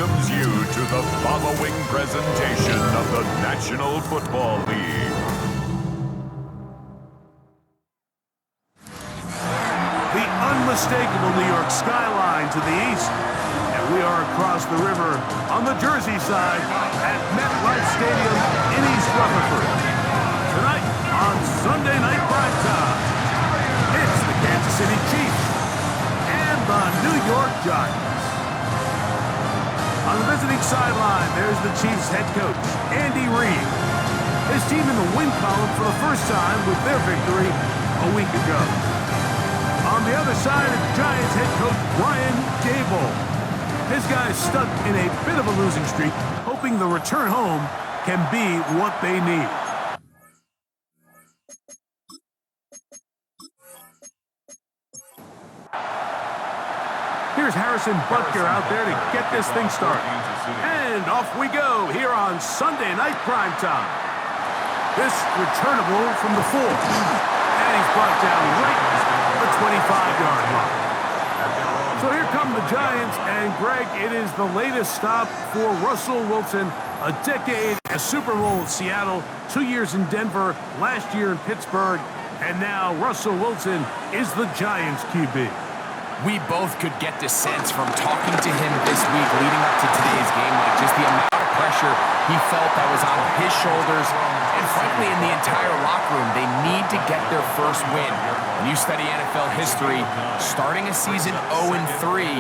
welcomes you to the following presentation of the National Football League. The unmistakable New York skyline to the east, and we are across the river on the Jersey side at MetLife Stadium in East Rutherford. Tonight on Sunday Night Primetime, it's the Kansas City Chiefs and the New York Giants. On the visiting sideline, there's the Chiefs head coach, Andy Reid. His team in the win column for the first time with their victory a week ago. On the other side, the Giants head coach, Brian Daboll. His guys stuck in a bit of a losing streak, hoping the return home can be what they need. Here's Harrison Butker out there to get this thing started. And off we go here on Sunday Night Primetime. This returnable from the 4. And he's brought down right at the 25-yard line. So here come the Giants, and Greg, it is the latest stop for Russell Wilson. A decade, a Super Bowl at Seattle, 2 years in Denver, last year in Pittsburgh, and now Russell Wilson is the Giants QB. We both could get the sense from talking to him this week leading up to today's game, like just the amount of pressure he felt that was on his shoulders, and frankly in the entire locker room. They need to get their first win. When you study NFL history, starting a season 0-3,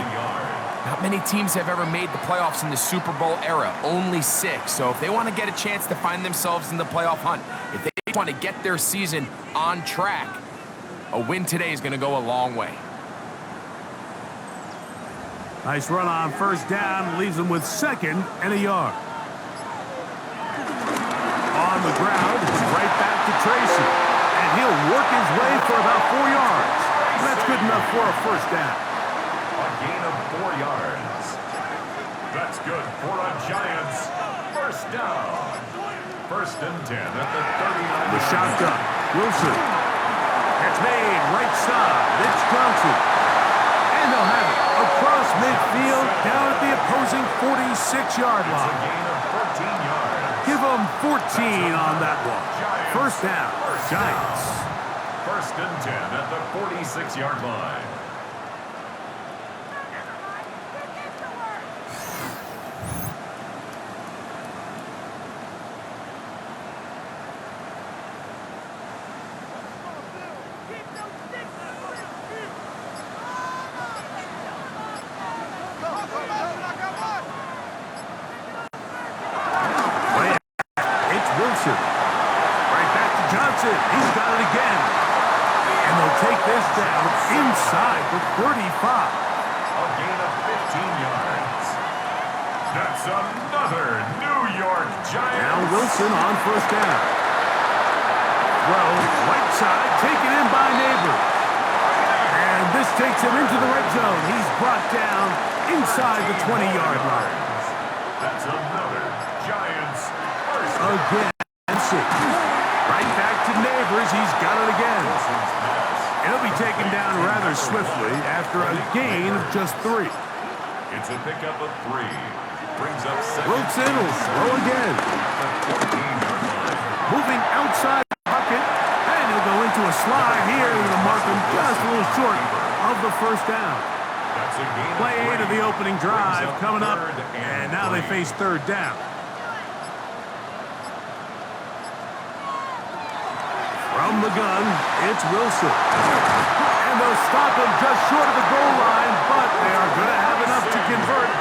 not many teams have ever made the playoffs in the Super Bowl era, only 6. So if they want to get a chance to find themselves in the playoff hunt, if they want to get their season on track, a win today is going to go a long way. Nice run on first down, leaves them with 2nd and a yard. On the ground, it's right back to Tracy. And he'll work his way for about 4 yards. That's good enough for a first down. A gain of 4 yards. That's good for a Giants first down. 1st and 10 at the 39. The shotgun, Wilson. That's made right side, Mitch Johnson. And they'll have it across midfield down at the opposing 46-yard line. A gain of 14 yards. Give them 14 on that one. First down, Giants. 1st and 10 at the 46-yard line. Right back to Johnson. He's got it again. And they'll take this down inside the 35. A gain of 15 yards. That's another New York Giants. Now Wilson on first down. Throw, right side, taken in by Neighbors. And this takes him into the red zone. He's brought down inside the 20-yard line. That's another Giants first down. Again. Right back to Neighbors. He's got it again. He'll be taken down rather swiftly after a gain of just 3. It's a pickup of 3. Brings up 7. Wilson will throw again. Moving outside the pocket. And he'll go into a slide here to mark him just a little short of the first down. Play 8 of the opening drive coming up. And now they face 3rd down. From the gun, it's Wilson. And they'll stop him just short of the goal line, but they are going to have enough to convert.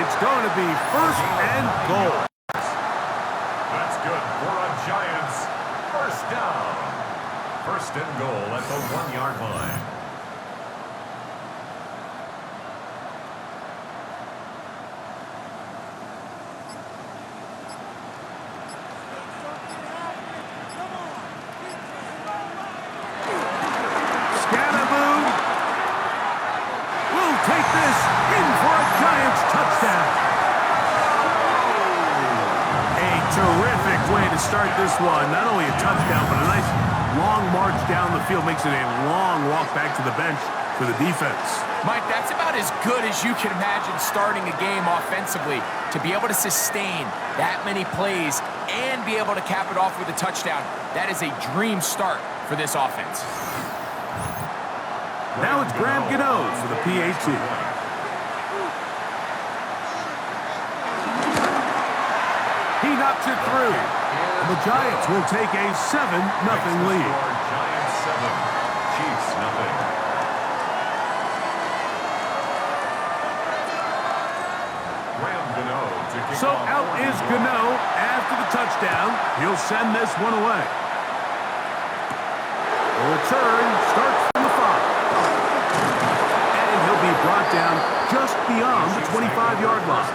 It's going to be 1st and goal. That's good for a Giants first down. 1st and goal at the 1-yard line. Take this in for a Giants touchdown. A terrific way to start this one. Not only a touchdown, but a nice long march down the field. Makes it a long walk back to the bench to for the defense. Mike, that's about as good as you can imagine starting a game offensively. To be able to sustain that many plays and be able to cap it off with a touchdown, that is a dream start for this offense. Now it's Graham Gano for the PAT. He knocks it through. And the Giants will take a 7-0 lead. Giants 7, Chiefs nothing. So out is Gano after the touchdown. He'll send this one away. The return starts from the 5. And he'll be brought down just beyond the 25-yard line.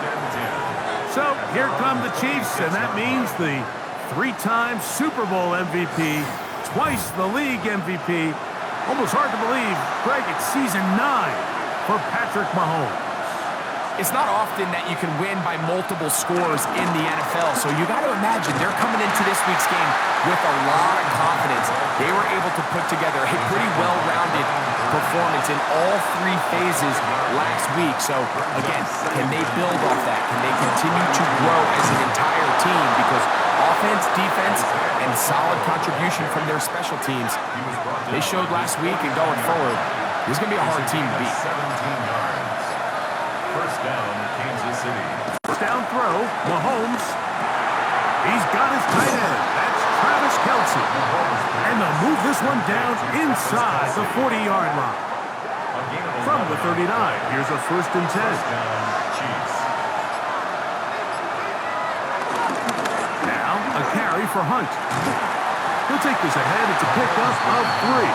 So here come the Chiefs, and that means the 3-time Super Bowl MVP, twice the league MVP. Almost hard to believe, Greg, it's season 9 for Patrick Mahomes. It's not often that you can win by multiple scores in the NFL, so you got to imagine they're coming into this week's game with a lot of confidence. They were able to put together a pretty well-rounded performance in all 3 phases last week. So, again, can they build off that? Can they continue to grow as an entire team? Because offense, defense, and solid contribution from their special teams, they showed last week and going forward, this is going to be a hard team to beat. 17 yards. First down, Kansas City. First down throw, Mahomes. He's got his tight end. That's Travis Kelce. And they'll move this one down inside the 40-yard line. From the 39, here's a 1st and 10. Chiefs. Now a carry for Hunt. He'll take this ahead. It's a pickup of 3.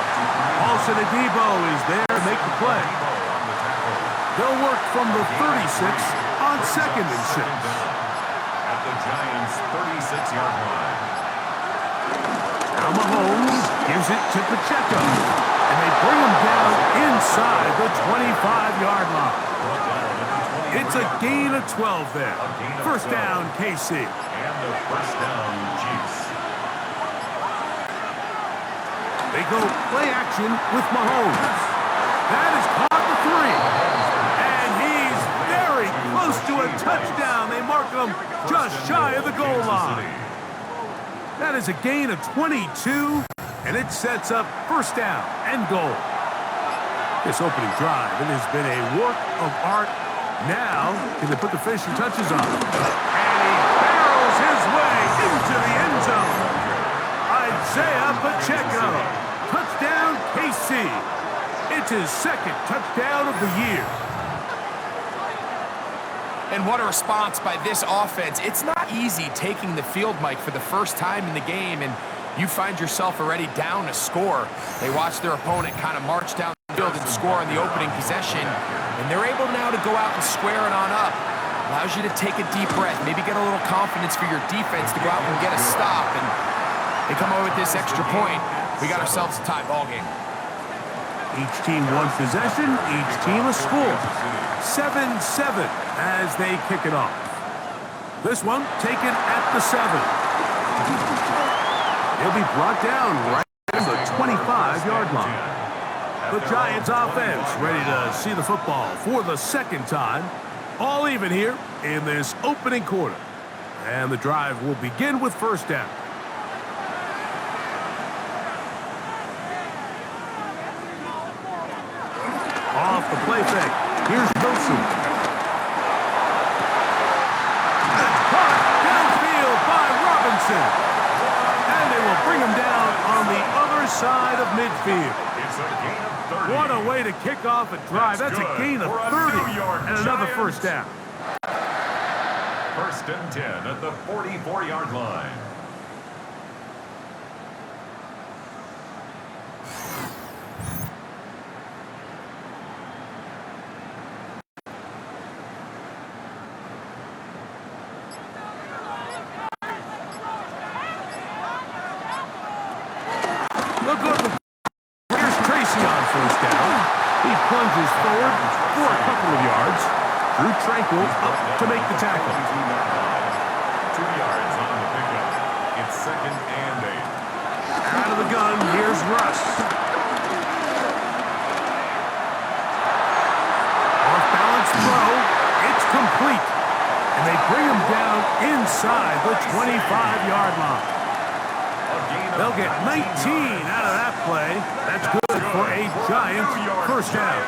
Paulson Adebo is there to make the play. They'll work from the 36 on 2nd and 6. At the Giants' 36-yard line. Now Mahomes gives it to Pacheco. And they bring him down inside the 25-yard line. It's a gain of 12 there. First down, KC. And the first down, Chiefs. They go play action with Mahomes. That is caught the 3. Close to a touchdown. They mark him just shy of the goal line. That is a gain of 22, and it sets up first down and goal. This opening drive, it has been a work of art. Now, can they put the finishing touches on? And he barrels his way into the end zone. Isaiah Pacheco. Touchdown, KC. It's his 2nd touchdown of the year. And what a response by this offense. It's not easy taking the field, Mike, for the first time in the game, and you find yourself already down a score. They watch their opponent kind of march down the field and score on the opening possession, and they're able now to go out and square it on up. Allows you to take a deep breath, maybe get a little confidence for your defense to go out and get a stop, and they come over with this extra point. We got ourselves a tie ball game. Each team one possession, each team a score. 7-7 as they kick it off. This one taken at the 7. He'll be brought down right at the 25-yard line. The Giants offense ready to see the football for the 2nd time. All even here in this opening quarter. And the drive will begin with first down. Off the play fake. Here's Wilson. That's caught downfield by Robinson. And they will bring him down on the other side of midfield. It's a gain of 30. What a way to kick off a drive. That's a gain of 30 and another first down. First and 10 at the 44-yard line. Plunges forward for a couple of yards. Drew Tranquil up to make the tackle. 2 yards on the pickup. It's 2nd and 8. Out of the gun, here's Russ. inside the 25-yard line. A gain of They'll get 19 out of that play. That's good for a Giants first down.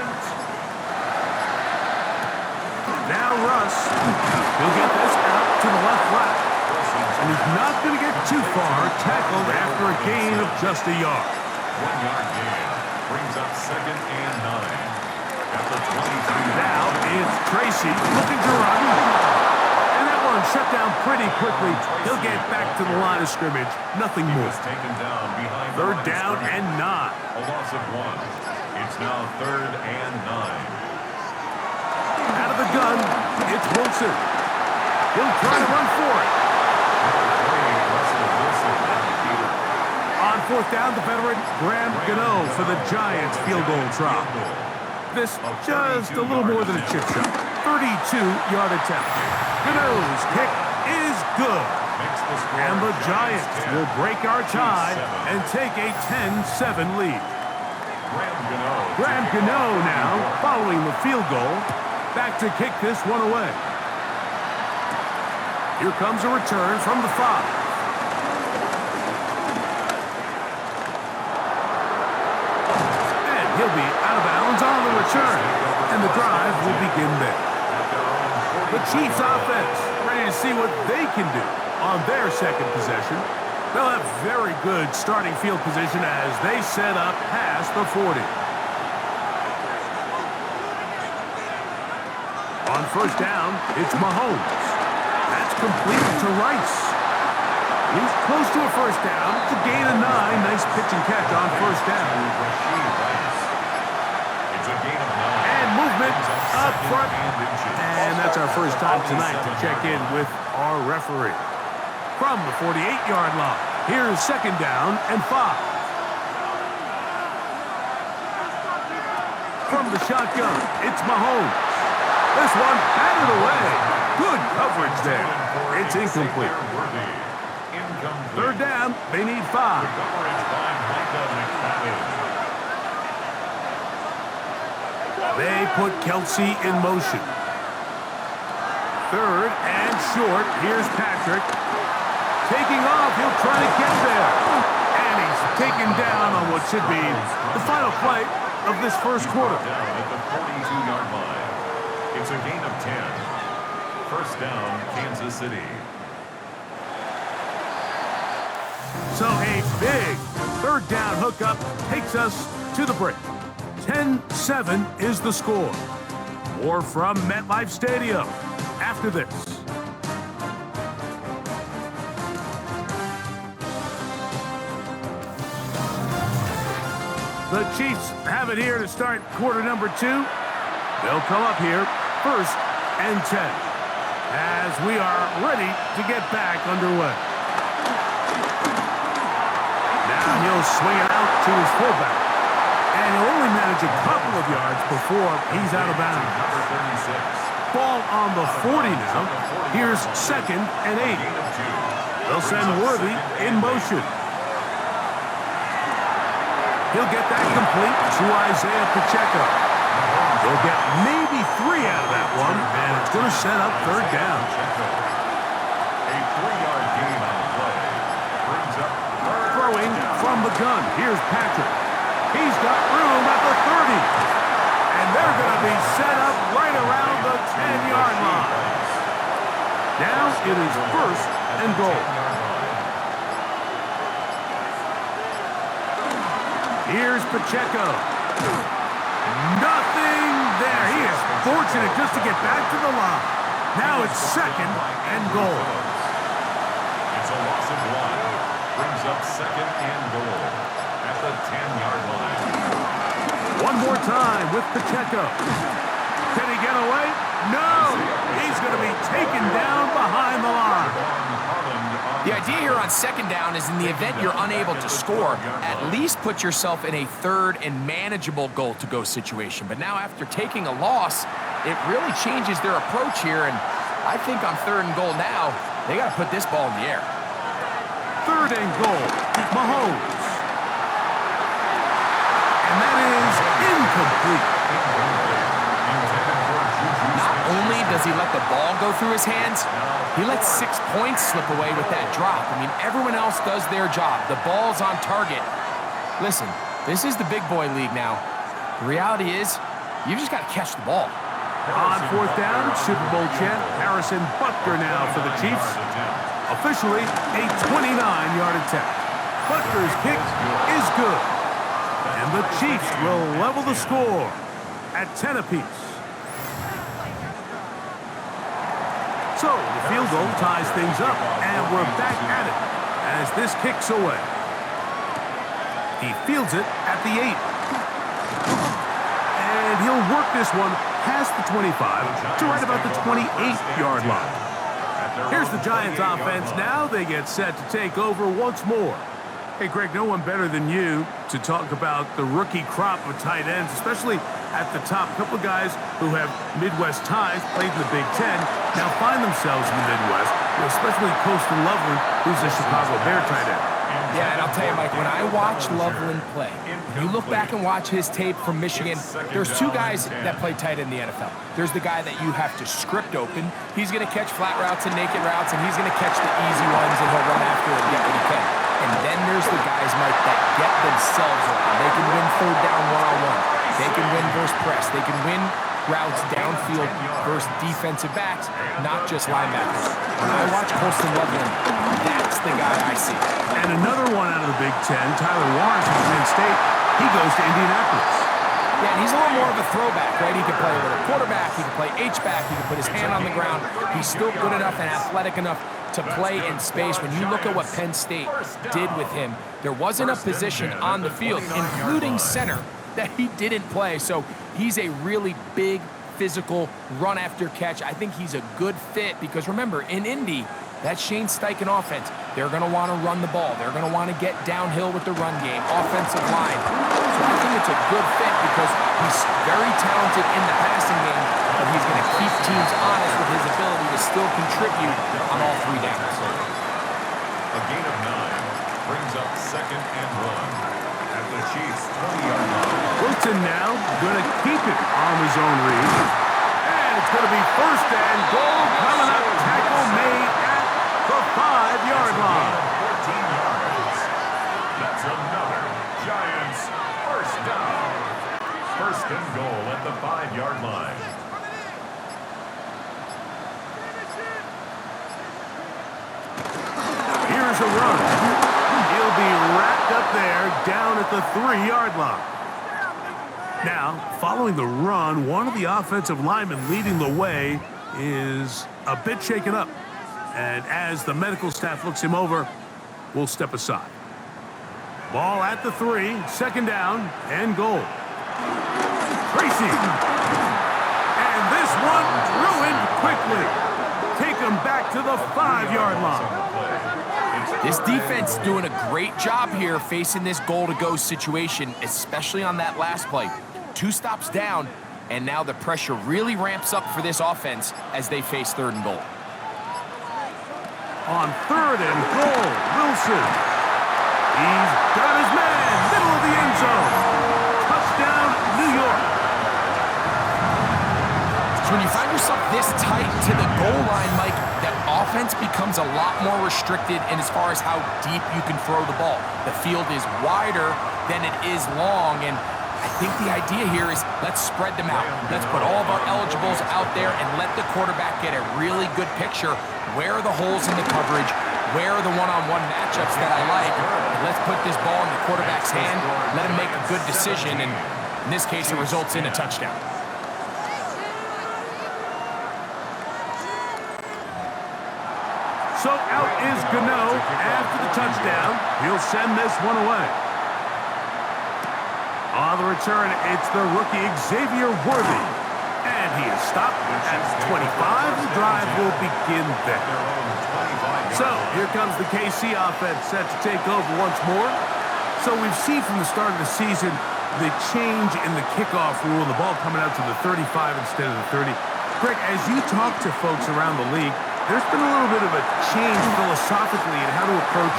Now Russ. He'll get this out to the left flat. And he's not going to get too far, tackled after a gain of just a yard. 1 yard gain brings up 2nd and 9. At the 22. Now it's Tracy looking to run. And that one shut down pretty quickly. He'll get back to the line of scrimmage. Nothing He more. was taken down behind the Third line of down scrimmage. and 9. A loss of 1. It's now 3rd and 9. Out of the gun, it's Wilson. He'll try to run for it. On 4th down, the veteran Graham Gano for the Giants field goal try. This just a little more than a chip shot. 32-yard attempt. Gano's kick is good. And the Giants will break our tie and take a 10-7 lead. Graham Gano now, following the field goal, back to kick this one away. Here comes a return from the 5. He'll be out of bounds on the return, and the drive will begin there. The Chiefs offense ready to see what they can do on their second possession. They'll have very good starting field position as they set up past the 40. On 1st down, it's Mahomes. That's complete to Rice. He's close to a 1st down. It's a gain of 9. Nice pitch and catch on 1st down. And movement up front. And that's our first time tonight to check in with our referee. From the 48-yard line, here's 2nd down and 5. From the shotgun, it's Mahomes. This one batted away. Good coverage there. It's incomplete. 3rd down, they need 5. They put Kelsey in motion. 3rd and short. Here's Patrick. Taking off. He'll try to get there. And he's taken down on what should be the final play of this first quarter. Down at the 42-yard line. It's a gain of 10. 1st down, Kansas City. So a big 3rd down hookup takes us to the break. 10-7 is the score. More from MetLife Stadium after this. The Chiefs have it here to start quarter number 2. They'll come up here 1st and 10 as we are ready to get back underway. Now he'll swing it out to his fullback. And he'll only manage a couple of yards before he's out of bounds. Ball on the 40 now. Here's 2nd and 8. They'll send Worthy in motion. He'll get that complete to Isaiah Pacheco. They'll get maybe 3 out of that one, and it's going to set up 3rd down. A 3-yard gain on the play. Brings up 3rd. Throwing from the gun. Here's Patrick. He's got room at the 30. And they're going to be set up right around the 10-yard line. Now it is 1st and goal. Here's Pacheco. Nothing there. He is fortunate just to get back to the line. Now it's 2nd and goal. It's a loss of 1. Brings up 2nd and goal at the 10-yard line. One more time with Pacheco. Can he get away? No! He's going to be taken down behind the line. The idea here on 2nd down is in the event you're unable to score, at least put yourself in a 3rd and manageable goal-to-go situation. But now after taking a loss, it really changes their approach here, and I think on 3rd and goal now, they got to put this ball in the air. 3rd and goal. Mahomes. And that is incomplete. Not only does he let the ball go through his hands. He let 6 points slip away with that drop. I mean, everyone else does their job. The ball's on target. Listen, this is the big boy league now. The reality is, you just got to catch the ball. On fourth down, Super Bowl champ Harrison Butker now for the Chiefs. Officially a 29-yard attempt. Butker's kick is good. And the Chiefs will level the score at 10 apiece. So the field goal ties things up, and we're back at it as this kicks away. He fields it at the 8. And he'll work this one past the 25 to right about the 28-yard line. Here's the Giants offense now. They get set to take over once more. Hey, Greg, no one better than you to talk about the rookie crop of tight ends, especially at the top. A couple of guys who have Midwest ties, played in the Big Ten, now find themselves in the Midwest, especially Colston Loveland, who's a Chicago Bear tight end. Yeah, and I'll tell you, Mike, when I watch Loveland play, you look back and watch his tape from Michigan, there's two guys that play tight in the NFL. There's the guy that you have to script open. He's going to catch flat routes and naked routes, and he's going to catch the easy ones, and he'll run after and get what he can. And then there's the guys, Mike, that get themselves open. They can win third down one-on-one. They can win versus press. They can win routes downfield versus defensive backs, not just linebackers. When I watch Colston Loveland, that's the guy I see. And another one out of the Big Ten, Tyler Warren from Penn State. He goes to Indianapolis. Yeah, and he's a little more of a throwback, right? He can play a little quarterback, he can play H-back, he can put his hand on the ground. He's still good enough and athletic enough to play in space. When you look at what Penn State did with him, there wasn't a position on the field, including center, that he didn't play. So he's a really big, physical, run after catch. I think he's a good fit because remember, in Indy, that Shane Steichen offense, they're going to want to run the ball. They're going to want to get downhill with the run game, offensive line. So I think it's a good fit because he's very talented in the passing game, but he's going to keep teams honest with his ability to still contribute on all 3 downs. A gain of 9 brings up 2nd and 1 at the Chiefs' 20-yard line. Wilson now going to keep it on his own read. And it's going to be 1st and goal coming up. Tackle made at the 5-yard line. 14 yards. That's another Giants first down. 1st and goal at the 5-yard line. Here's a run. He'll be wrapped up there down at the 3-yard line. Now, following the run, one of the offensive linemen leading the way is a bit shaken up. And as the medical staff looks him over, we'll step aside. Ball at the 3, 2nd down and goal. Tracy. And this one ruined quickly. Take him back to the 5-yard line. This defense doing a great job here facing this goal-to-go situation, especially on that last play. 2 stops down, and now the pressure really ramps up for this offense as they face 3rd and goal. On 3rd and goal, Wilson. He's got his man, middle of the end zone. Touchdown, New York. So when you find yourself this tight to the goal line, Mike, that offense becomes a lot more restricted in as far as how deep you can throw the ball. The field is wider than it is long, and I think the idea here is let's spread them out. Let's put all of our eligibles out there and let the quarterback get a really good picture. Where are the holes in the coverage? Where are the one-on-one matchups that I like? And let's put this ball in the quarterback's hand, let him make a good decision, and in this case, it results in a touchdown. So out is Gano after the touchdown. He'll send this one away. On the return, it's the rookie Xavier Worthy. And he is stopped at 25. The drive will begin there. So here comes the KC offense set to take over once more. So we've seen from the start of the season the change in the kickoff rule, the ball coming out to the 35 instead of the 30. Greg, as you talk to folks around the league, there's been a little bit of a change philosophically in how to approach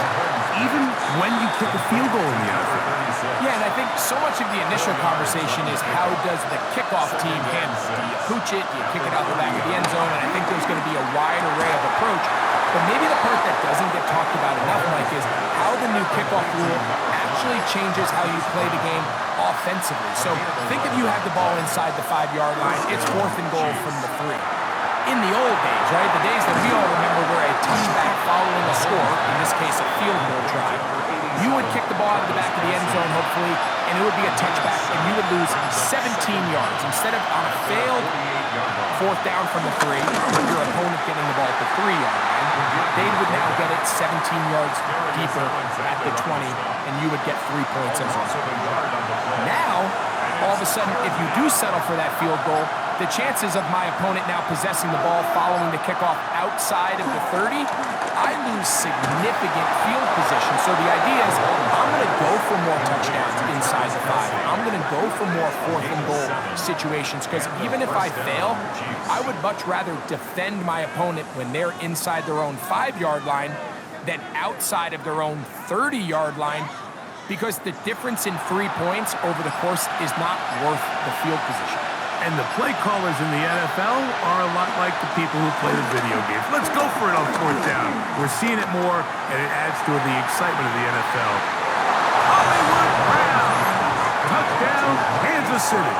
even when you kick a field goal in the NFL. Yeah, and I think so much of the initial conversation is how does the kickoff team handle it? Do you pooch it? Do you kick it out the back of the end zone? And I think there's going to be a wide array of approach. But maybe the part that doesn't get talked about enough, Mike, is how the new kickoff rule actually changes how you play the game offensively. So think if you have the ball inside the 5-yard line, it's 4th and goal from the 3. In the old days, right, the days that we all remember were a touchback following a score, in this case a field goal drive, you would kick the ball out of the back of the end zone, hopefully, and it would be a touchback, and you would lose 17 yards. Instead of on a failed 4th down from the 3, with your opponent getting the ball at the 3-yard line, they would now get it 17 yards deeper at the 20, and you would get 3 points as well. Now, all of a sudden, if you do settle for that field goal, the chances of my opponent now possessing the ball following the kickoff outside of the 30, I lose significant field position. So the idea is I'm going to go for more touchdowns inside the 5. I'm going to go for more 4th and goal situations because even if I fail, I would much rather defend my opponent when they're inside their own 5-yard line than outside of their own 30-yard line because the difference in 3 points over the course is not worth the field position. And the play callers in the NFL are a lot like the people who play the video games. Let's go for it on 4th down. We're seeing it more, and it adds to the excitement of the NFL. Hollywood Brown! Touchdown, Kansas City.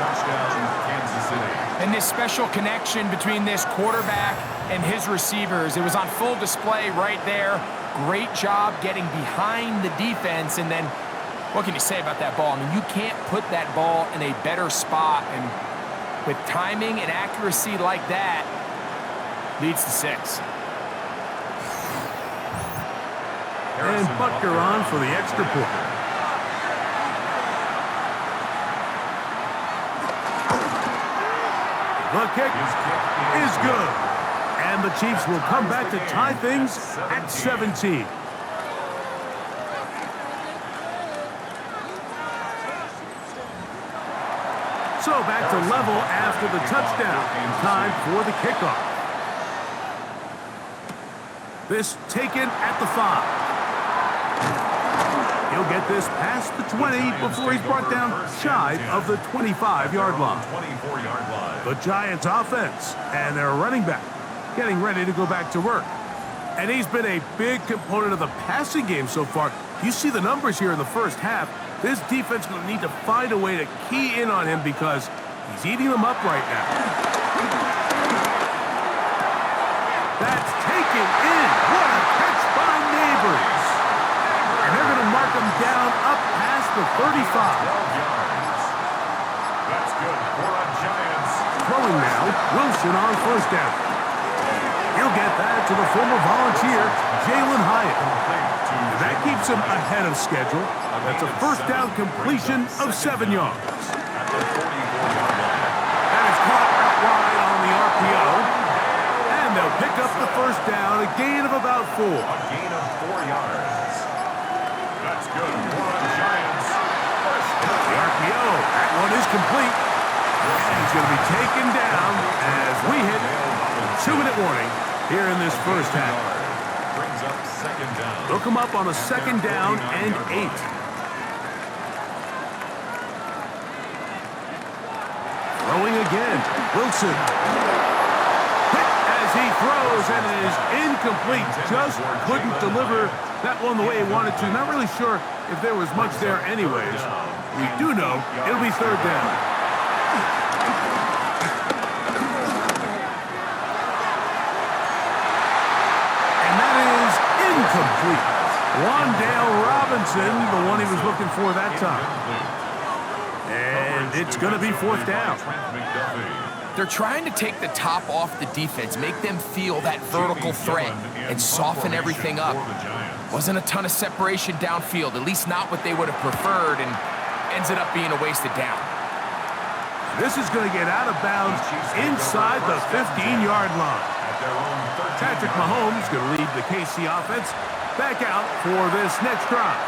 Touchdown, Kansas City. And this special connection between this quarterback and his receivers, it was on full display right there. Great job getting behind the defense, and then what can you say about that ball? I mean, you can't put that ball in a better spot, and with timing and accuracy like that, leads to 6. And Butker on for the extra point. The kick is good. And the Chiefs will come back to tie things at 17. So back to level after the touchdown. Time for the kickoff. This taken at the 5. He'll get this past the 20 before he's brought down shy of the 25-yard line. The Giants offense and their running back getting ready to go back to work. And he's been a big component of the passing game so far. You see the numbers here in the first half. This defense is going to need to find a way to key in on him because he's eating them up right now. That's taken in. What a catch by Neighbors. And they're going to mark him down up past the 35. That's good for a Giants. Throwing now, Wilson on 1st down. He'll get that to the former Volunteer, Jalen Hyatt. And that keeps him ahead of schedule. That's a 1st down completion of 7 yards. That is caught out wide on the RPO. And they'll pick up the 1st down, a gain of about 4. A gain of 4 yards. That's good for a Giants. The RPO, that one is complete. And he's going to be taken down as we hit a 2-minute warning here in this first half. Brings up 2nd down. They'll come up on a 2nd down and 8. Throwing again, Wilson. Hit as he throws, and it is incomplete. Just couldn't deliver that one the way he wanted to. Not really sure if there was much there anyways. We do know it'll be 3rd down. Incomplete. Wandale Robinson, the one he was looking for that time. And it's going to be 4th down. They're trying to take the top off the defense, make them feel that vertical threat, and soften everything up. Wasn't a ton of separation downfield, at least not what they would have preferred, and ends it up being a wasted down. This is going to get out of bounds inside the 15-yard line. Patrick Mahomes going to lead the KC offense back out for this next drive.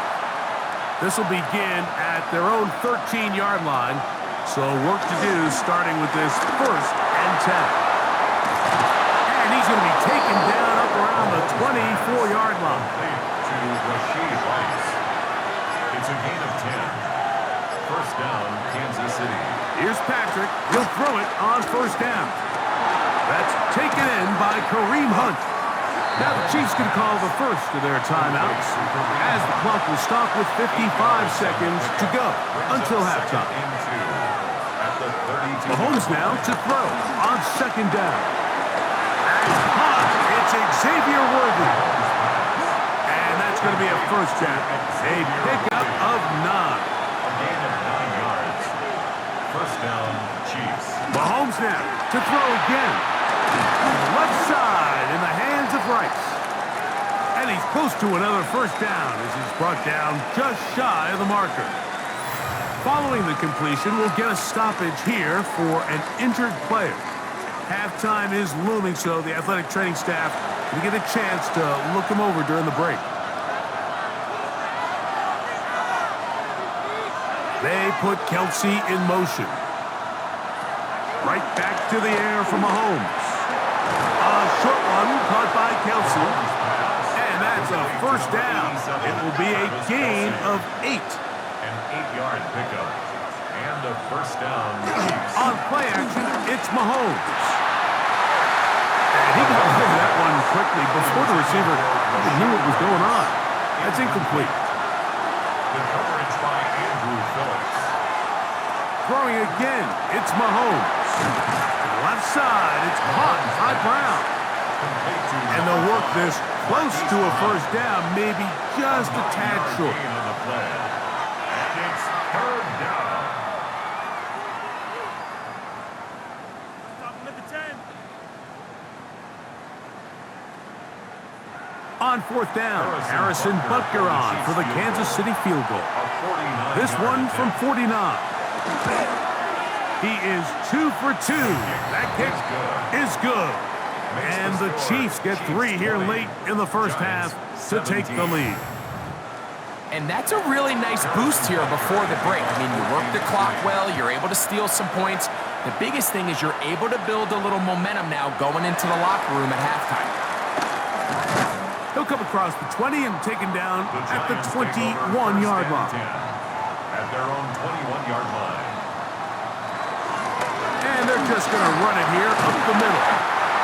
This will begin at their own 13-yard line. So work to do starting with this 1st and 10. And he's going to be taken down up around the 24-yard line. To Rashid Rice. It's a gain of 10. First down, Kansas City. Here's Patrick. He'll throw it on first down. That's taken in by Kareem Hunt. Now the Chiefs can call the first of their timeouts as the clock will stop with 55 seconds to go until halftime. Mahomes now to throw on second down. And caught. It's Xavier Worthy. And that's going to be a first down. A pickup of 9. A gain of 9 yards. First down, Chiefs. Mahomes now to throw again. Left side in the hands of Rice. And he's close to another first down as he's brought down just shy of the marker. Following the completion, we'll get a stoppage here for an injured player. Halftime is looming, so the athletic training staff will get a chance to look him over during the break. They put Kelsey in motion. Right back to the air for Mahomes. A short one caught by Kelsey. And that's a first down. It will be a gain of 8. An 8-yard pickup. And a first down. On play action, it's Mahomes. And he got rid of that one quickly before the receiver even knew what was going on. That's incomplete. The coverage by Andrew Phillips. Throwing again, it's Mahomes. Left side, it's caught by Brown. And they'll work this close to a first down, maybe just a tad short. On the play. And it's third down. On fourth down, Harrison Butker on for the Kansas City field goal. This one from 49. He is 2 for 2. That kick is good. And the Chiefs get 3 here late in the first half to take the lead. And that's a really nice boost here before the break. I mean, you work the clock well, you're able to steal some points. The biggest thing is you're able to build a little momentum now going into the locker room at halftime. He'll come across the 20 and taken down at the 21-yard line. At their own 21-yard line. And they're just going to run it here up the middle.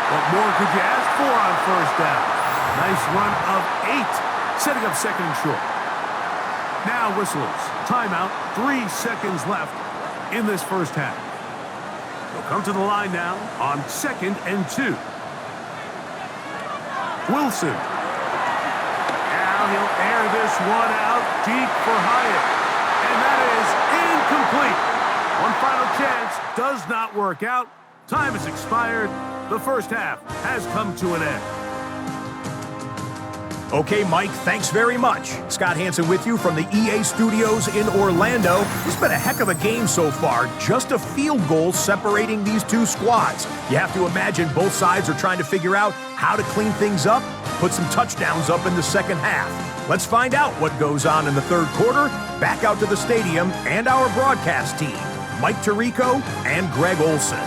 What more could you ask for on first down? Nice run of 8, setting up second and short. Now whistles. Timeout. 3 seconds left in this first half. They'll come to the line now on 2nd and 2. Wilson. Now he'll air this one out deep for Hyatt. And that is incomplete. One final chance does not work out. Time has expired. The first half has come to an end. Okay, Mike, thanks very much. Scott Hansen with you from the EA Studios in Orlando. It's been a heck of a game so far. Just a field goal separating these two squads. You have to imagine both sides are trying to figure out how to clean things up, put some touchdowns up in the second half. Let's find out what goes on in the third quarter. Back out to the stadium and our broadcast team, Mike Tirico and Greg Olson.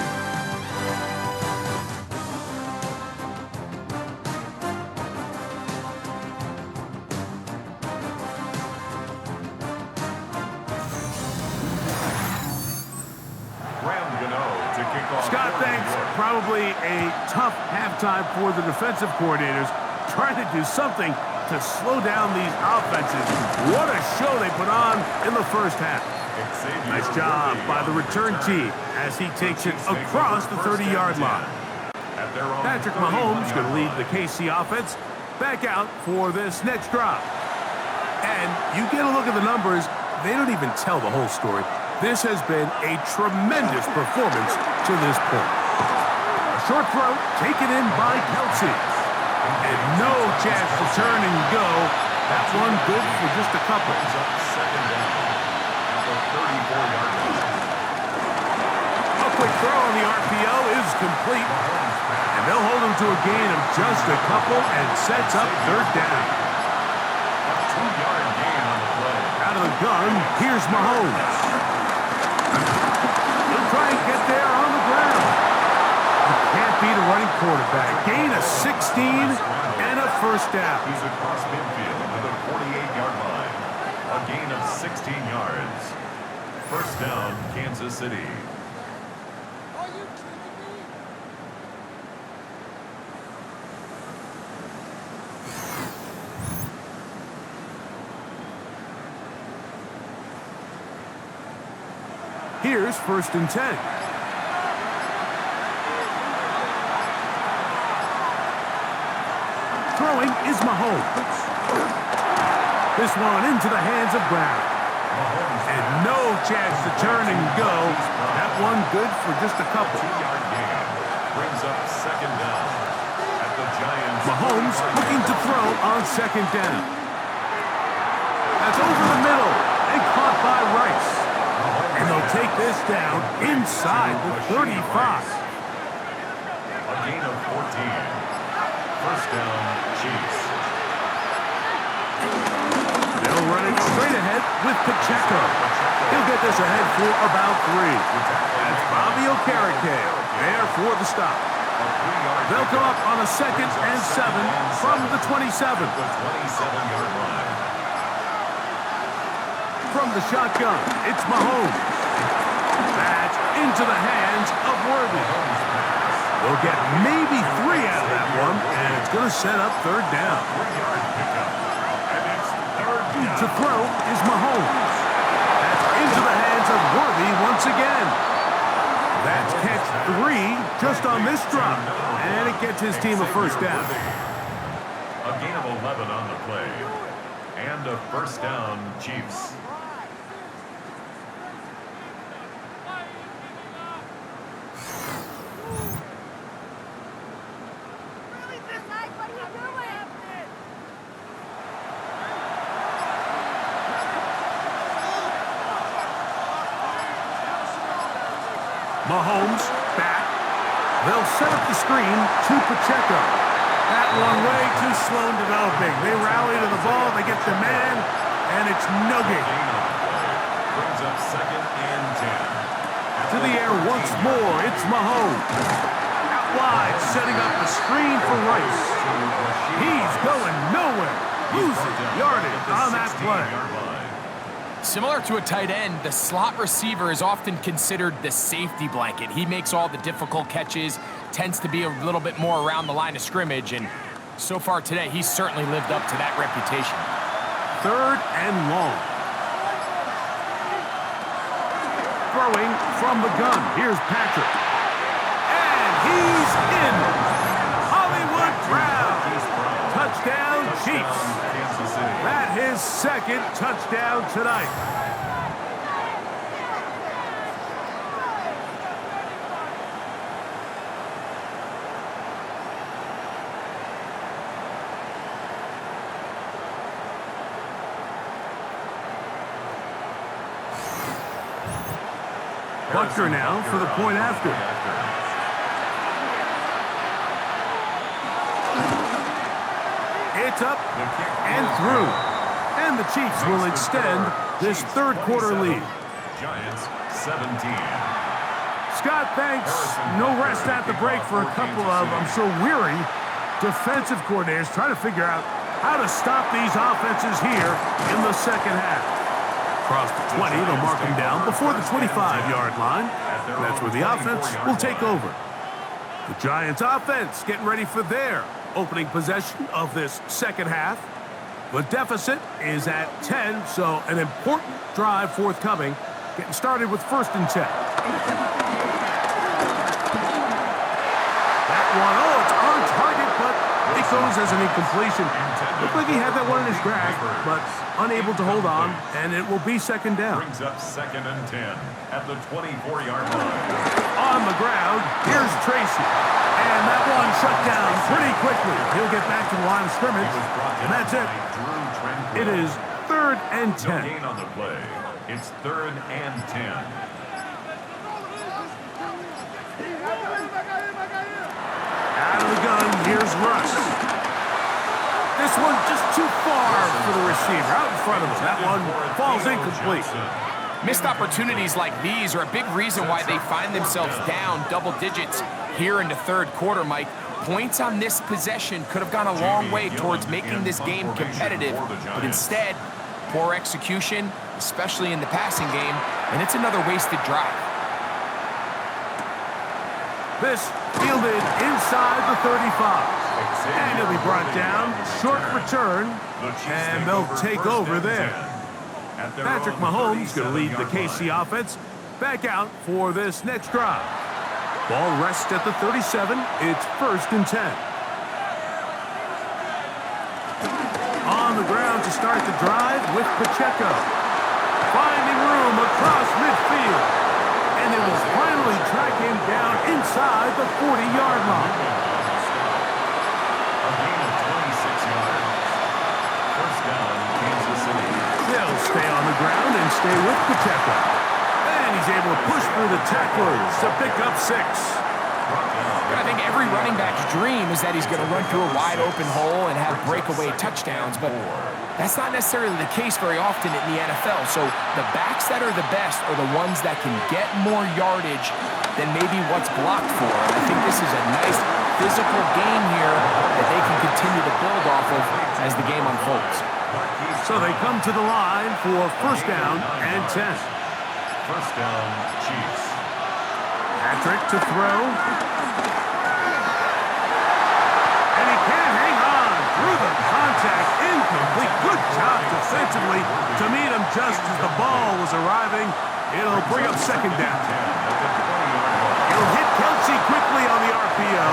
Scott, thanks. Probably a tough halftime for the defensive coordinators, trying to do something to slow down these offenses. What a show they put on in the first half. Nice job by the return team as he takes it across the 30-yard line. Patrick Mahomes going to lead the KC offense back out for this next drive. And you get a look at the numbers, they don't even tell the whole story. This has been a tremendous performance to this point. A short throw taken in by Kelsey. And no chance to turn and go. That one good for just a couple. A quick throw on the RPO is complete. And they'll hold him to a gain of just a couple and sets up third down. A 2-yard gain on the play. Out of the gun, here's Mahomes. He'll try and get there on the ground. He can't beat a running quarterback. Gain of 16 and a first down. He's across midfield to the 48-yard line. A gain of 16 yards. First down, Kansas City. Here's 1st and 10. Throwing is Mahomes. This one into the hands of Brown. And no chance to turn and go. That one good for just a couple. 2-yard gain brings up second down at the Giants. Mahomes looking to throw on 2nd down. That's over the middle and caught by Rice. And they'll take this down inside the 35. A gain of 14. First down, Chiefs. They'll run it straight ahead with Pacheco. He'll get this ahead for about 3. That's Bobby Okereke there for the stop. They'll come up on a 2nd and 7 from the 27. The 27-yard line. From the shotgun, it's Mahomes. That's into the hands of Worthy. They'll get maybe 3 out of that one, and it's going to set up 3rd down. 3-yard pickup. And it's 3rd down. To throw is Mahomes. That's into the hands of Worthy once again. That's catch 3 just on this drop, and it gets his team a first down. A gain of 11 on the play. And a first down, Chiefs. Mahomes back. They'll set up the screen to Pacheco. That one way too slow in developing. They rally to the ball, they get the man, and it's no gain. Brings up 2nd and 10. To the air once more, it's Mahomes. Out wide, setting up the screen for Rice. He's going nowhere. Losing yardage on that play. Similar to a tight end, the slot receiver is often considered the safety blanket. He makes all the difficult catches, tends to be a little bit more around the line of scrimmage, and so far today, he's certainly lived up to that reputation. 3rd and long. Throwing from the gun. Here's Patrick. And he's in. Hollywood Brown. Touchdown, Chiefs. That his 2nd touchdown tonight. Butker now for the point after. It's up and through. And the Chiefs will extend this 3rd quarter lead. Giants 17. Scott, thanks. No rest at the break for a couple of, I'm sure, weary defensive coordinators trying to figure out how to stop these offenses here in the 2nd half. Across the 20, they'll mark them down before the 25-yard line. That's where the offense will take over. The Giants offense getting ready for their opening possession of this 2nd half. The deficit is at 10, so an important drive forthcoming. Getting started with 1st and 10. That one, oh, it's on target, but it goes as an incompletion. Looked like he had that one in his grasp, but unable to hold on, and it will be 2nd down. Brings up 2nd and 10 at the 24-yard line. On the ground, here's Tracy. And that one shut down pretty quickly. He'll get back to the line of scrimmage, and that's it. It is 3rd and 10. No gain on the play. It's 3rd and 10. Out of the gun, here's Russ. This one just too far for the receiver, out in front of him. That one falls incomplete. Missed opportunities like these are a big reason why they find themselves down double digits here in the 3rd quarter, Mike. Points on this possession could have gone a long way towards making this game competitive, but instead, poor execution, especially in the passing game, and it's another wasted drive. This fielded inside the 35. And he'll be brought down. Short return. And they'll take over there. Patrick Mahomes going to lead the KC offense back out for this next drive. Ball rests at the 37. It's 1st and 10. On the ground to start the drive with Pacheco. Finding room across midfield. And it will finally track him down inside the 40-yard line. A gain of 26 yards. First down, Kansas City. They'll stay on the ground and stay with Pacheco. And he's able to push through the tacklers to pick up 6. I think every running back's dream is that he's going to run through a wide-open hole and have breakaway touchdowns, but that's not necessarily the case very often in the NFL. So the backs that are the best are the ones that can get more yardage than maybe what's blocked for. And I think this is a nice physical game here that they can continue to build off of as the game unfolds. So they come to the line for 1st down and 10. First down, Chiefs. Patrick to throw. And he can't hang on through the contact. Incomplete. Good job defensively to meet him just as the ball was arriving. It'll bring up 2nd down. He'll hit Kelce quickly on the RPO.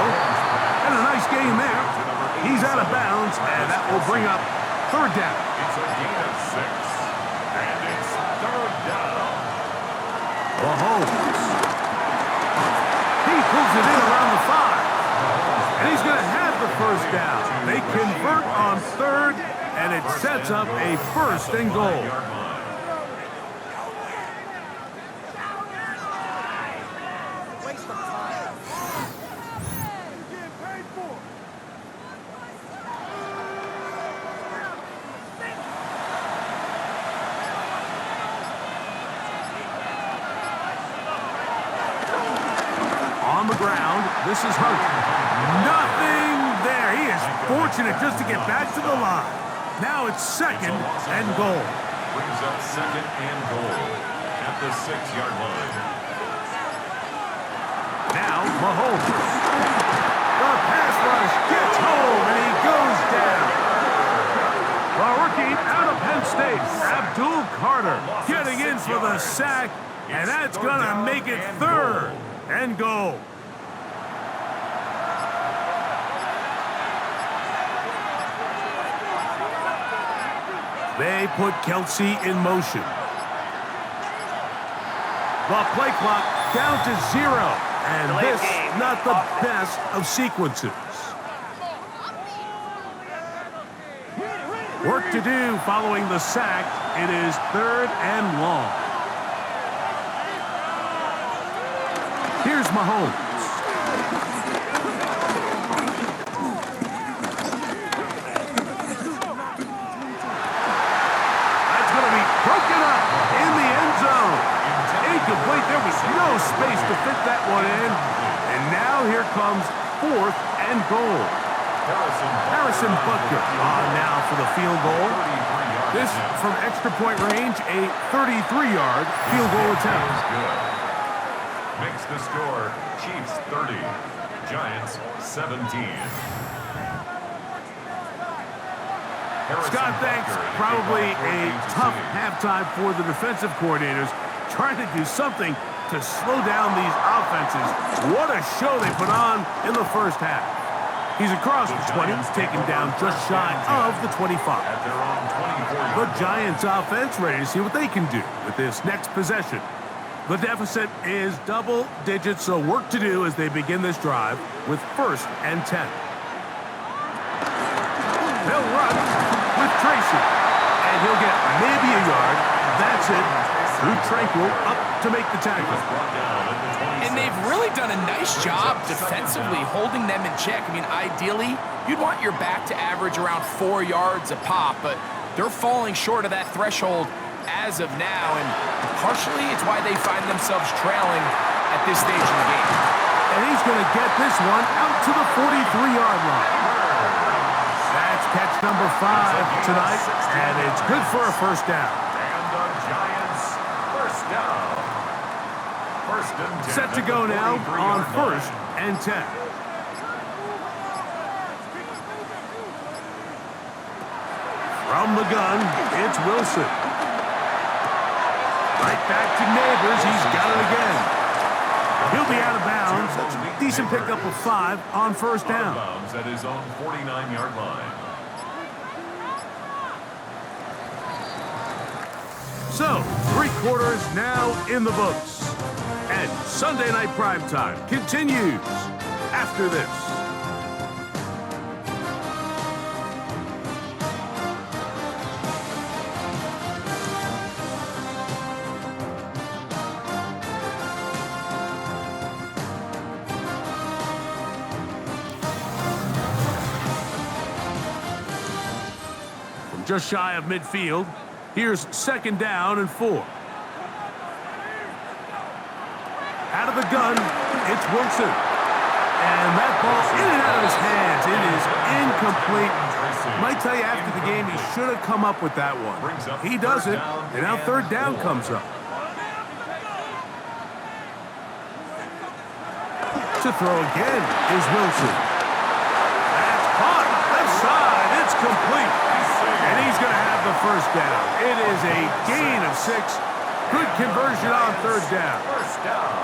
And a nice game there. He's out of bounds, and that will bring up 3rd down. It's a gain of 6. And it's 3rd down. Mahomes. He pulls it in around the 5. And he's going to have the 1st down. They convert on 3rd, and it sets up a 1st and goal. On the ground, this is Hunt. Nothing there. He is fortunate just to get back to the line. Now it's 2nd and goal. Brings up 2nd and goal at the 6-yard line. Now Mahomes. The pass rush gets home and he goes down. The rookie out of Penn State, Abdul Carter, getting in for the sack, and that's going to make it 3rd and goal. They put Kelce in motion. The play clock down to 0. And this, not the best of sequences. Work to do following the sack. It is 3rd and long. Here's Mahomes. That's going to be broken up in the end zone. Incomplete. There was no space to fit that one in. And now here comes 4th and goal. Harrison Butker on now for the field goal. This from extra point range, a 33-yard field goal attempt. Makes the score Chiefs 30, Giants 17. Scott, thanks. Probably a tough halftime for the defensive coordinators, trying to do something to slow down these offenses. What a show they put on in the first half. He's across the 20, taken down just shy of the 25. The Giants offense ready to see what they can do with this next possession. The deficit is double digits, so work to do as they begin this drive with 1st and 10. They'll run with Tracy, and he'll get maybe a yard. That's it. Through Tranquil up to make the tackle. And they've really done a nice job defensively holding them in check. I mean, ideally, you'd want your back to average around 4 yards a pop, but they're falling short of that threshold as of now, and partially it's why they find themselves trailing at this stage in the game. And he's going to get this one out to the 43-yard line. That's catch number 5 tonight, and it's good for a first down. And the Giants first down. First and 10. Set to go now on first and 10. From the gun, it's Wilson. Right back to Neighbors. He's got it again. He'll be out of bounds. That's a decent pickup of 5 on first down. Out of bounds at his own 49-yard line. So, 3 quarters now in the books. And Sunday Night Primetime continues after this. From just shy of midfield, here's second down and 4. Out of the gun, it's Wilson. And that ball in and out of his hands. It is incomplete. Might tell you after the game he should have come up with that one. He doesn't, and now third down comes up. To throw again is Wilson. That's caught. Left side. It's complete. And he's going to have the first down. It is a gain of 6. Good conversion on third down. First down.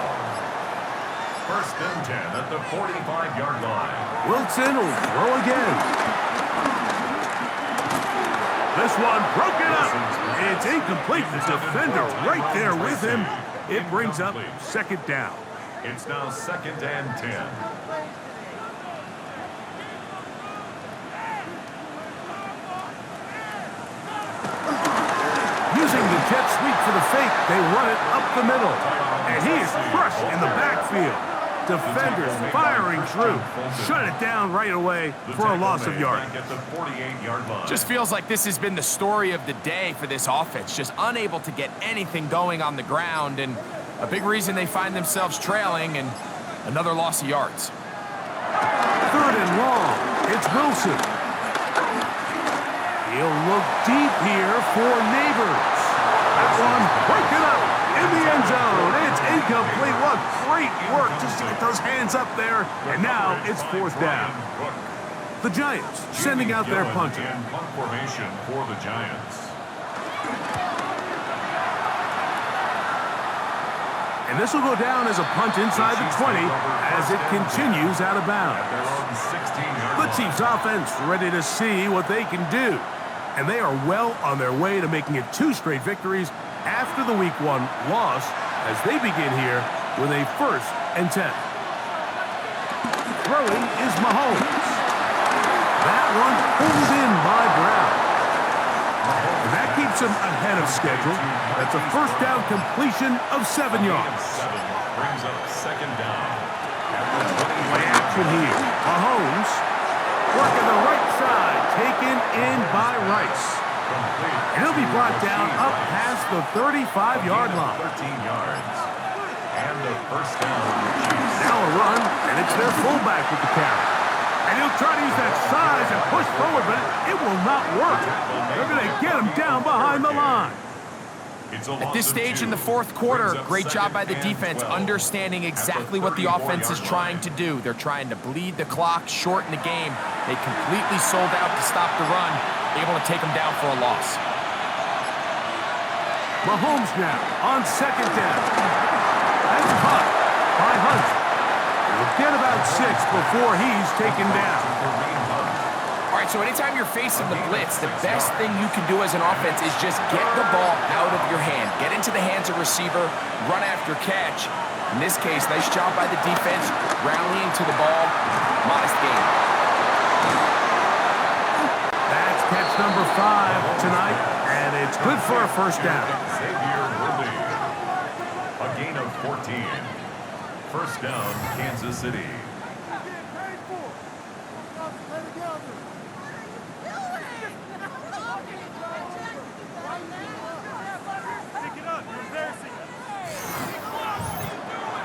First and 10 at the 45-yard line. Wilson will throw again. This one broken up. It's incomplete. The defender right there with him. It brings up second down. It's now second and 10. Using the jet sweep for the fake, they run it up the middle. And he is crushed in the backfield. Defenders firing through. Shut it down right away for a loss of yardage. Just feels like this has been the story of the day for this offense. Just unable to get anything going on the ground. And a big reason they find themselves trailing and another loss of yards. Third and long. It's Wilson. He'll look deep here for Neighbors. That one broken up in the end zone. It's incomplete. What great work just to get those hands up there. And now it's fourth down. The Giants sending out their punter. Punt formation for the Giants. And this will go down as a punt inside the 20 as it continues out of bounds. The Chiefs offense ready to see what they can do. And they are well on their way to making it 2 straight victories after the Week 1 loss as they begin here with a first and 10. Throwing is Mahomes. That one pulled in by Brown. And that keeps him ahead of schedule. That's a first down completion of 7 yards. Brings up second down. Play action here. Mahomes working the right side, taken in by Rice. And he'll be brought down up past the 35-yard line. 13 yards. And the first down. Now a run, and it's their fullback with the carry. And he'll try to use that size and push forward, but it will not work. They're going to get him down behind the line. At this stage in the fourth quarter, great job by the defense understanding exactly what the offense is trying to do. They're trying to bleed the clock, shorten the game. They completely sold out to stop the run, able to take them down for a loss. Mahomes now on second down. That's caught by Hunt. He'll get about 6 before he's taken down. All right, so anytime you're facing the blitz, the best thing you can do as an offense is just get the ball out of your hand. Get into the hands of receiver, run after catch. In this case, nice job by the defense, rallying to the ball. Modest gain. That's catch number 5 tonight, and it's good for a first down. A gain of 14. First down, Kansas City.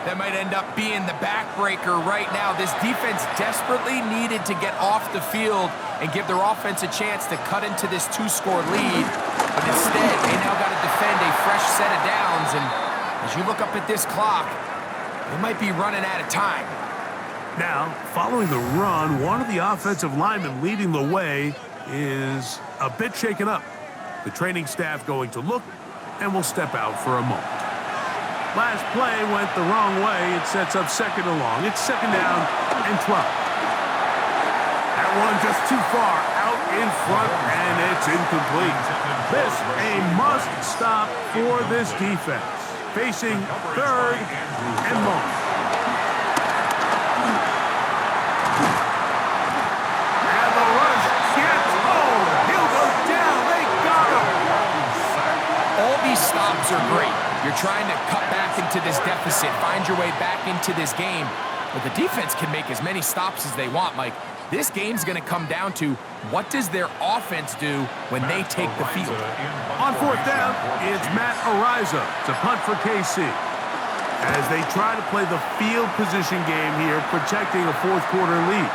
That might end up being the backbreaker right now. This defense desperately needed to get off the field and give their offense a chance to cut into this 2-score lead. But instead, they now got to defend a fresh set of downs. And as you look up at this clock, they might be running out of time. Now, following the run, one of the offensive linemen leading the way is a bit shaken up. The training staff going to look and will step out for a moment. Last play went the wrong way. It sets up second and long. It's second down and 12. That one just too far out in front, and it's incomplete. This a must stop for this defense. Facing third and long. And the rush gets home. He'll go down. They got him. All these stops are great. You're trying to cut back into this deficit, find your way back into this game. But the defense can make as many stops as they want, Mike. This game's going to come down to what does their offense do when they take the field. On fourth down, it's Matt Ariza to punt for KC. As they try to play the field position game here, protecting a fourth-quarter lead.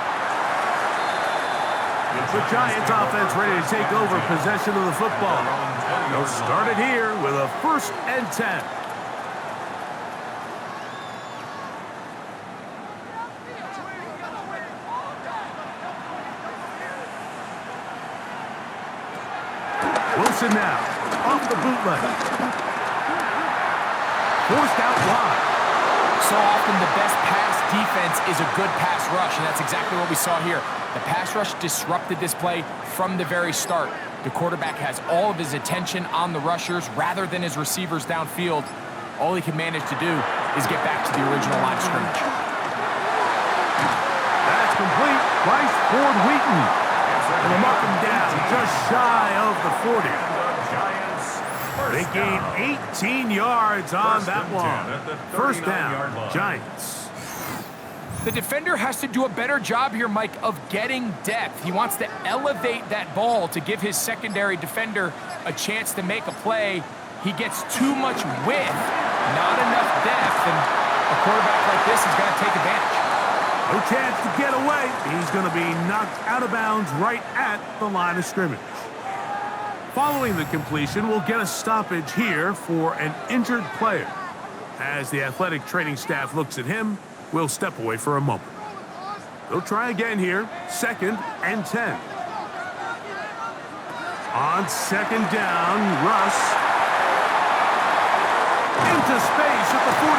The Giants offense ready to take over possession of the football. They'll start it here with a 1st and 10. Wilson now, off the bootleg. Forced out wide. So often the best pass defense is a good pass rush, and that's exactly what we saw here. The pass rush disrupted this play from the very start. The quarterback has all of his attention on the rushers rather than his receivers downfield. All he can manage to do is get back to the original line of scrimmage. That's complete. Bryce Ford Wheaton. And they'll mark him down just shy of the 40. They gain 18 yards on that one. 1st down, Giants. The defender has to do a better job here, Mike, of getting depth. He wants to elevate that ball to give his secondary defender a chance to make a play. He gets too much width, not enough depth, and a quarterback like this is going to take advantage. No chance to get away. He's going to be knocked out of bounds right at the line of scrimmage. Following the completion, we'll get a stoppage here for an injured player. As the athletic training staff looks at him, we'll step away for a moment. They'll try again here, 2nd and 10. On 2nd down, Russ. Into space at the 45.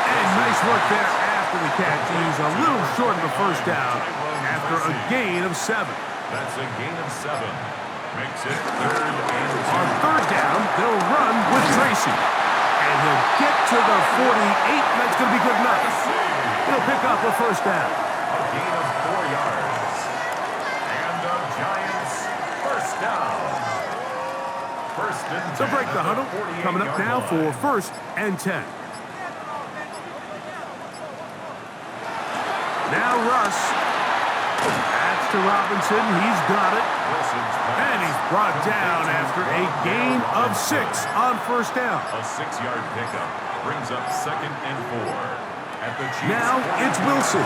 And nice work there after the catch. He's a little short of the 1st down after a gain of 7. That's a gain of 7. Makes it 3rd and 10. On 3rd down, they'll run with Tracy. And he'll get to the 48. That's going to be good enough. He'll pick up a 1st down. A gain of 4 yards. And the Giants, 1st down. 1st and 10. So break the huddle. Coming up now for 1st and 10. Now Russ. That's to Robinson. He's got it. And he's brought down after a gain of 6 on 1st down. A 6-yard pickup brings up 2nd and 4. At the Chiefs. Now it's Wilson.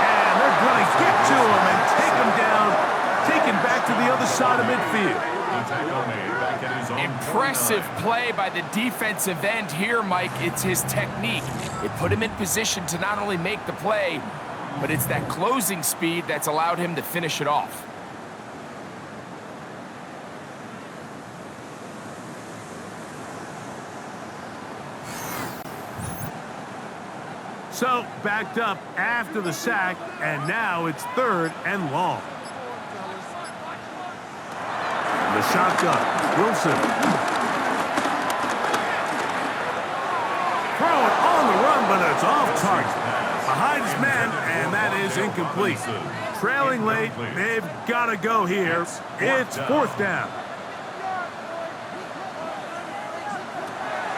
And they're going to get to him and take him down, taken back to the other side of midfield. Impressive play by the defensive end here, Mike. It's his technique. It put him in position to not only make the play, but it's that closing speed that's allowed him to finish it off. So, backed up after the sack, and now it's 3rd and long. And the shotgun, Wilson. Throw it on the run, but it's off target. Behind his man, and that is incomplete. Trailing late, they've got to go here. It's 4th down.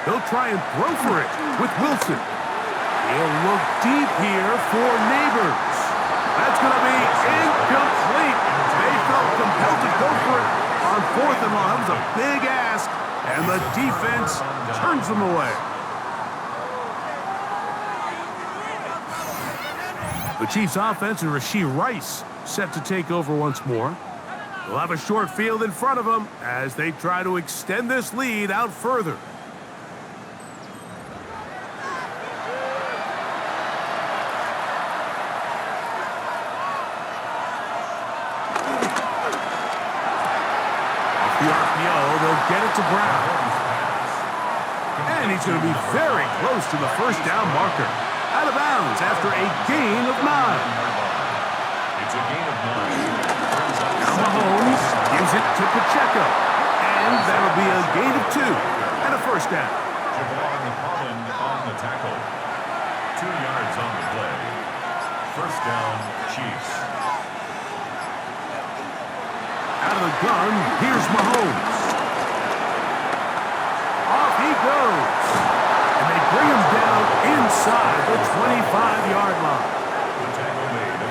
They'll try and throw for it with Wilson. He'll look deep here for Neighbors. That's going to be incomplete. They felt compelled to go for it on 4th and long. That was a big ask, and the defense turns them away. The Chiefs offense and Rashee Rice set to take over once more. They'll have a short field in front of them as they try to extend this lead out further. Off the RPO, they'll get it to Brown. And he's going to be very close to the first down marker. Out of bounds after a gain of 9. It's a gain of 9. Now Mahomes gives it to Pacheco. And that'll be a gain of 2 and a first down. Javon Holland on the tackle. 2 yards on the play. First down, Chiefs. Out of the gun, here's Mahomes. Off he goes. And they bring him down inside the 25-yard line.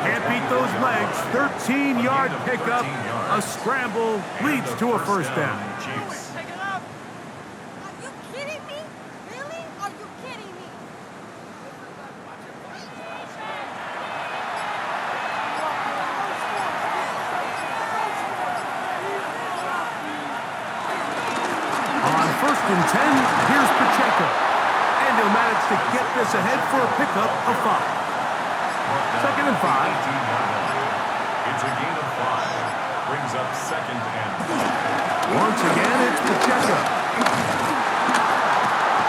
Can't beat those legs. 13-yard pickup. A scramble leads to a first down. Chiefs. Are you kidding me? Really? Are you kidding me? On first and 10, here's Pacheco. And he'll manage to get this ahead for a pickup of 5. Second and 5. It's a gain of 5. Brings up second and 5. Once again, it's Pacheco.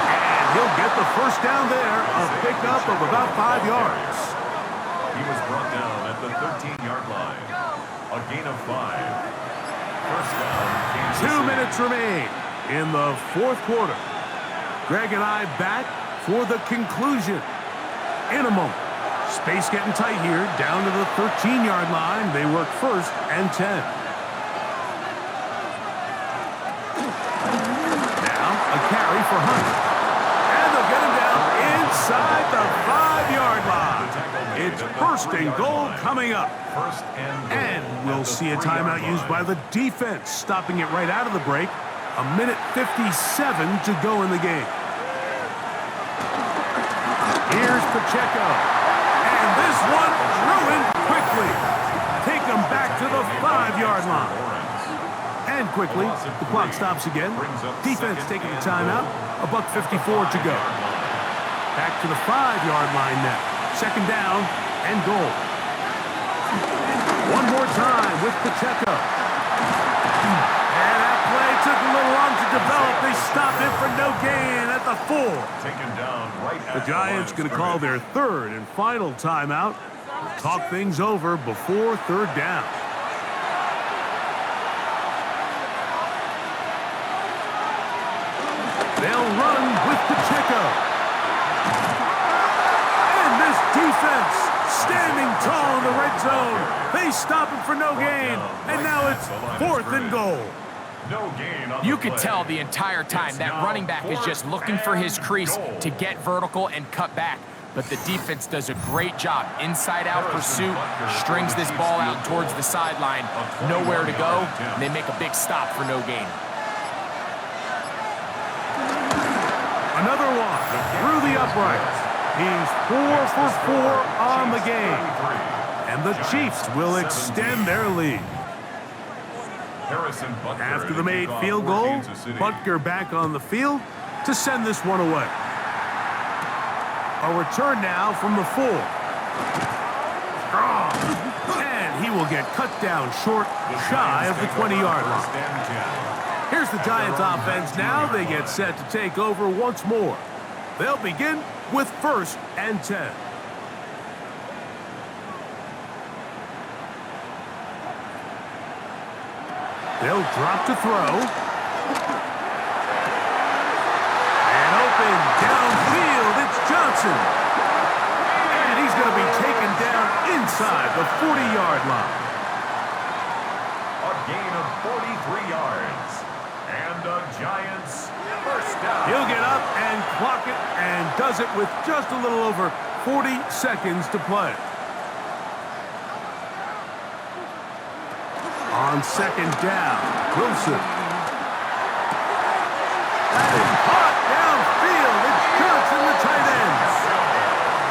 And he'll get the first down there, a pickup of about 5 yards. He was brought down at the 13-yard line. A gain of 5. First down, Kansas 2 City. minutes remain in the fourth quarter. Greg and I back for the conclusion in a moment. Space getting tight here, down to the 13-yard line. They work first and 10. Now, a carry for Hunt. And they'll get him down inside the 5-yard line. It's first and goal coming up. First and goal. And we'll at the see a 3-yard timeout used by line. the defense, stopping it right out of the break. A minute 57 to go in the game. Here's Pacheco. And this one ruined quickly. Take them back to the 5-yard line. And quickly, the clock stops again. Defense taking the timeout. $1:54 to go. Back to the 5-yard line now. Second down and goal. One more time with Pacheco. And that play took a little long to develop. They stopped it for no gain at the 4. Taken down right at The Giants line going of to call scrimmage. their third and final timeout. Talk things over before third down. They'll run with Pacheco. And this defense standing tall in the red zone. They stop him for no gain. And now it's fourth and goal. No gain on You the could play. tell the entire time It's that now running back is just fourth looking for his and crease goal. to get vertical and cut back. But the defense does a great job. Inside-out pursuit, strings this ball out towards the sideline. Nowhere to go. They make a big stop for no gain. Another one through the uprights. He's 4 for 4 on the game. And the Chiefs will extend their lead. Harrison Butker After the to made kick off field for goal, Kansas City. Butker back on the field to send this one away. A return now from the 4. And he will get cut down short, shy of the 20-yard line. First and 10. Here's the Giants offense now. They get set to take over once more. They'll begin with first and 10. They'll drop to throw. And open downfield, it's Johnson. And he's going to be taken down inside the 40-yard line. A gain of 43 yards. And the Giants first down. He'll get up and clock it and does it with just a little over 40 seconds to play. On second down, Wilson. That is caught downfield. It's Johnson, the tight end.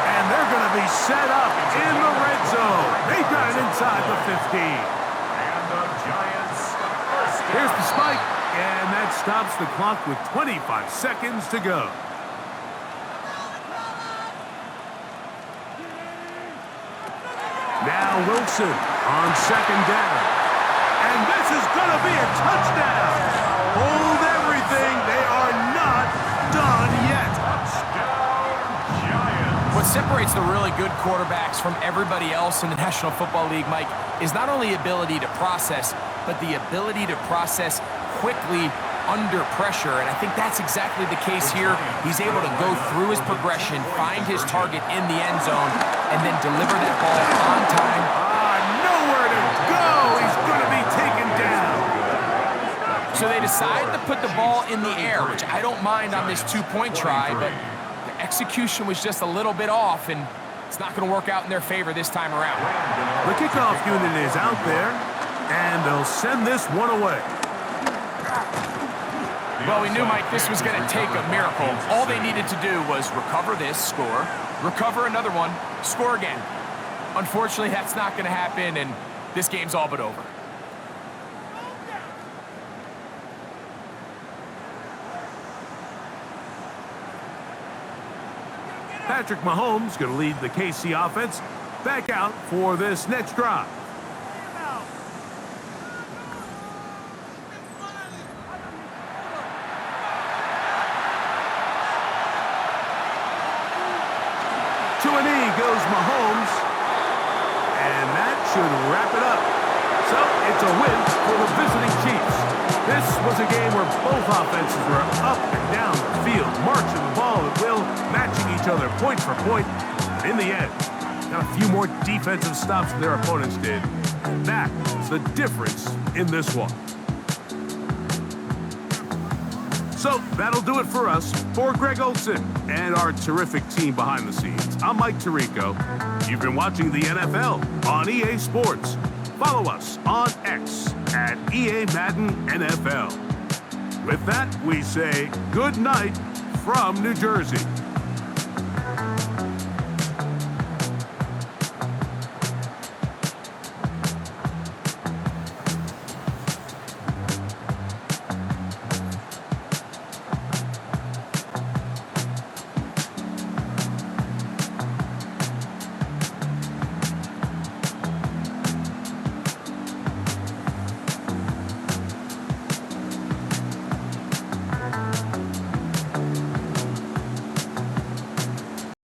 And they're going to be set up in the red zone. They got it inside the 15. And the Giants first down. Here's the spike, and that stops the clock with 25 seconds to go. Now Wilson on second down. And this is going to be a touchdown. Hold everything. They are not done yet. Touchdown, Giants. What separates the really good quarterbacks from everybody else in the National Football League, Mike, is not only ability to process, but the ability to process quickly under pressure, and I think that's exactly the case here. He's able to go through his progression, find his target in the end zone, and then deliver that ball on time. Nowhere to go. He's going to be taken down. So they decide to put the ball in the air, which I don't mind on this two-point try, but the execution was just a little bit off, and it's not going to work out in their favor this time around. The kickoff unit is out there, and they'll send this one away. Well, we knew, Mike, this was going to take a miracle. All they needed to do was recover this, score, recover another one, score again. Unfortunately, that's not going to happen, and this game's all but over. Patrick Mahomes going to lead the KC offense back out for this next drive. To a knee goes Mahomes, and that should wrap it up. So it's a win for the visiting Chiefs. This was a game where both offenses were up and down the field, marching the ball at will, matching each other point for point. And in the end, got a few more defensive stops than their opponents did. That is the difference in this one. So that'll do it for us. For Greg Olson and our terrific team behind the scenes, I'm Mike Tirico. You've been watching the NFL on EA Sports. Follow us on X at EA Madden NFL. With that, we say good night from New Jersey.